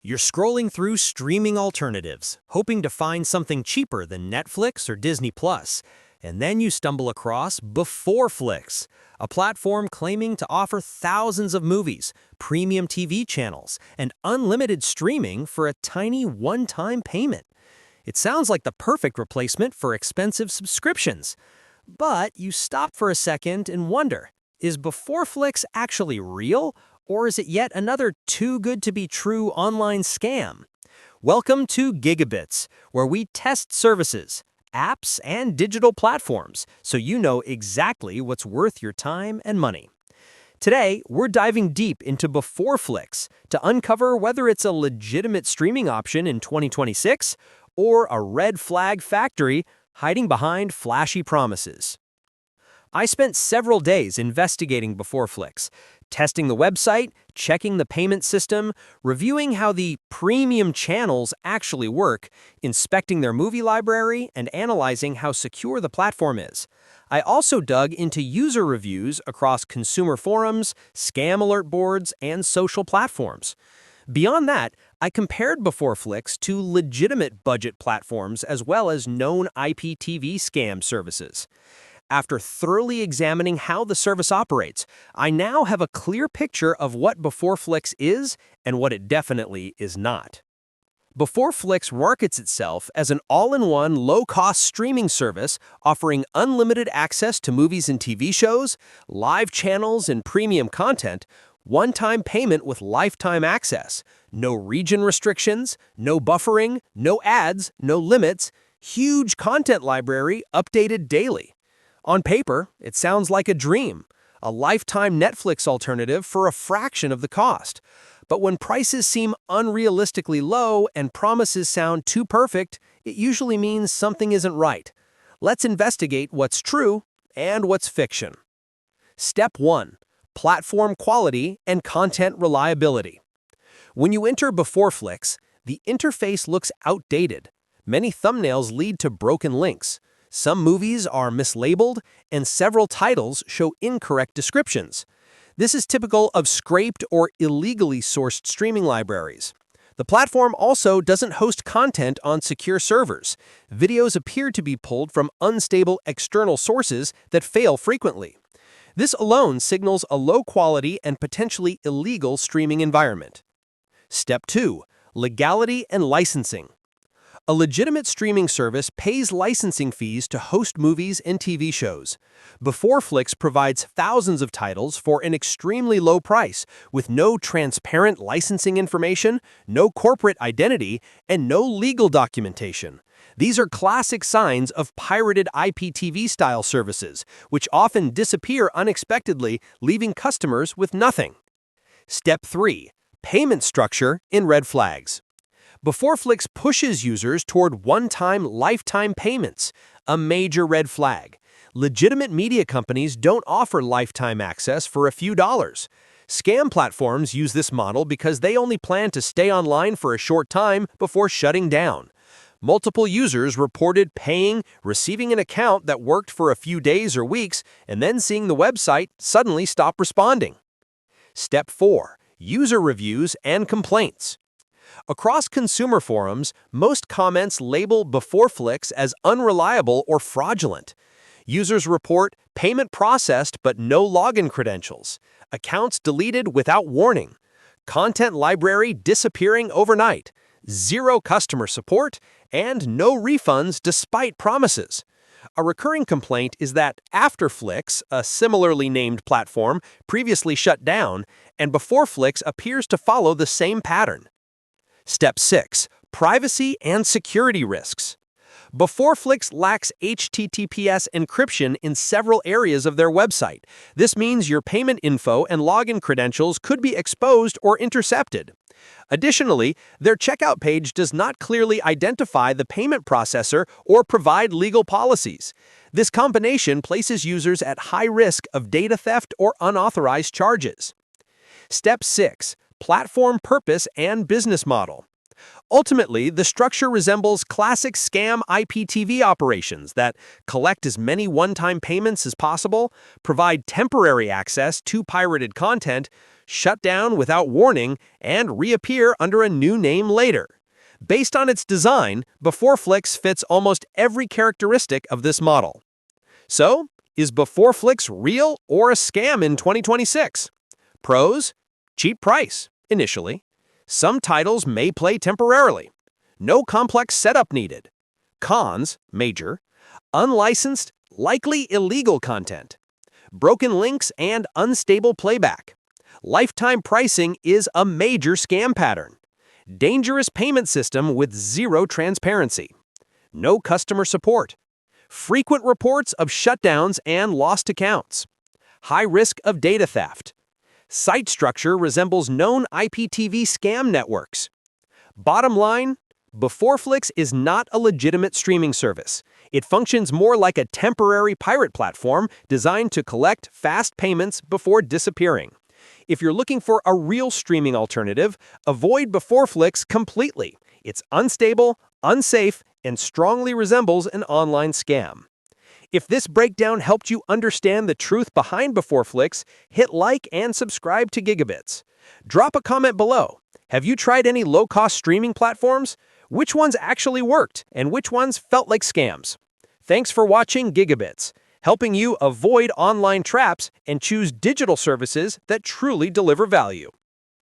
You're scrolling through streaming alternatives, hoping to find something cheaper than Netflix or Disney Plus, and then you stumble across BeforeFlix, a platform claiming to offer thousands of movies, premium TV channels, and unlimited streaming for a tiny one-time payment. It sounds like the perfect replacement for expensive subscriptions. But you stop for a second and wonder, is BeforeFlix actually real? Or is it yet another too-good-to-be-true online scam? Welcome to GigaBits, where we test services, apps, and digital platforms so you know exactly what's worth your time and money. Today, we're diving deep into BeforeFlix to uncover whether it's a legitimate streaming option in 2026 or a red flag factory hiding behind flashy promises. I spent several days investigating BeforeFlix, testing the website, checking the payment system, reviewing how the premium channels actually work, inspecting their movie library, and analyzing how secure the platform is. I also dug into user reviews across consumer forums, scam alert boards, and social platforms. Beyond that, I compared BeforeFlix to legitimate budget platforms as well as known IPTV scam services. After thoroughly examining how the service operates, I now have a clear picture of what BeforeFlix is and what it definitely is not. BeforeFlix markets itself as an all-in-one, low-cost streaming service offering unlimited access to movies and TV shows, live channels and premium content, one-time payment with lifetime access, no region restrictions, no buffering, no ads, no limits, huge content library updated daily. On paper, it sounds like a dream, a lifetime Netflix alternative for a fraction of the cost. But when prices seem unrealistically low and promises sound too perfect, it usually means something isn't right. Let's investigate what's true and what's fiction. Step 1. Platform quality and content reliability. When you enter BeforeFlix, the interface looks outdated. Many thumbnails lead to broken links. Some movies are mislabeled, and several titles show incorrect descriptions. This is typical of scraped or illegally sourced streaming libraries. The platform also doesn't host content on secure servers. Videos appear to be pulled from unstable external sources that fail frequently. This alone signals a low-quality and potentially illegal streaming environment. Step 2. Legality and licensing. A legitimate streaming service pays licensing fees to host movies and TV shows. BeforeFlix provides thousands of titles for an extremely low price, with no transparent licensing information, no corporate identity, and no legal documentation. These are classic signs of pirated IPTV-style services, which often disappear unexpectedly, leaving customers with nothing. Step 3. Payment structure in red flags. BeforeFlix pushes users toward one-time, lifetime payments, a major red flag. Legitimate media companies don't offer lifetime access for a few dollars. Scam platforms use this model because they only plan to stay online for a short time before shutting down. Multiple users reported paying, receiving an account that worked for a few days or weeks, and then seeing the website suddenly stop responding. Step 4. User reviews and complaints. Across consumer forums, most comments label BeforeFlix as unreliable or fraudulent. Users report payment processed but no login credentials, accounts deleted without warning, content library disappearing overnight, zero customer support, and no refunds despite promises. A recurring complaint is that AfterFlix, a similarly named platform, previously shut down, and BeforeFlix appears to follow the same pattern. Step 6. Privacy and security risks. BeforeFlix lacks HTTPS encryption in several areas of their website. This means your payment info and login credentials could be exposed or intercepted. Additionally, their checkout page does not clearly identify the payment processor or provide legal policies. This combination places users at high risk of data theft or unauthorized charges. Step 6. Platform purpose and business model. Ultimately, the structure resembles classic scam IPTV operations that collect as many one-time payments as possible, provide temporary access to pirated content, shut down without warning, and reappear under a new name later. Based on its design, BeforeFlix fits almost every characteristic of this model. So, is BeforeFlix real or a scam in 2026? Pros: cheap price, initially. Some titles may play temporarily. No complex setup needed. Cons: major. Unlicensed, likely illegal content. Broken links and unstable playback. Lifetime pricing is a major scam pattern. Dangerous payment system with zero transparency. No customer support. Frequent reports of shutdowns and lost accounts. High risk of data theft. Site structure resembles known IPTV scam networks. Bottom line, BeforeFlix is not a legitimate streaming service. It functions more like a temporary pirate platform designed to collect fast payments before disappearing. If you're looking for a real streaming alternative, avoid BeforeFlix completely. It's unstable, unsafe, and strongly resembles an online scam. If this breakdown helped you understand the truth behind BeforeFlix, hit like and subscribe to GigaBits. Drop a comment below. Have you tried any low-cost streaming platforms? Which ones actually worked, and which ones felt like scams? Thanks for watching GigaBits, helping you avoid online traps and choose digital services that truly deliver value.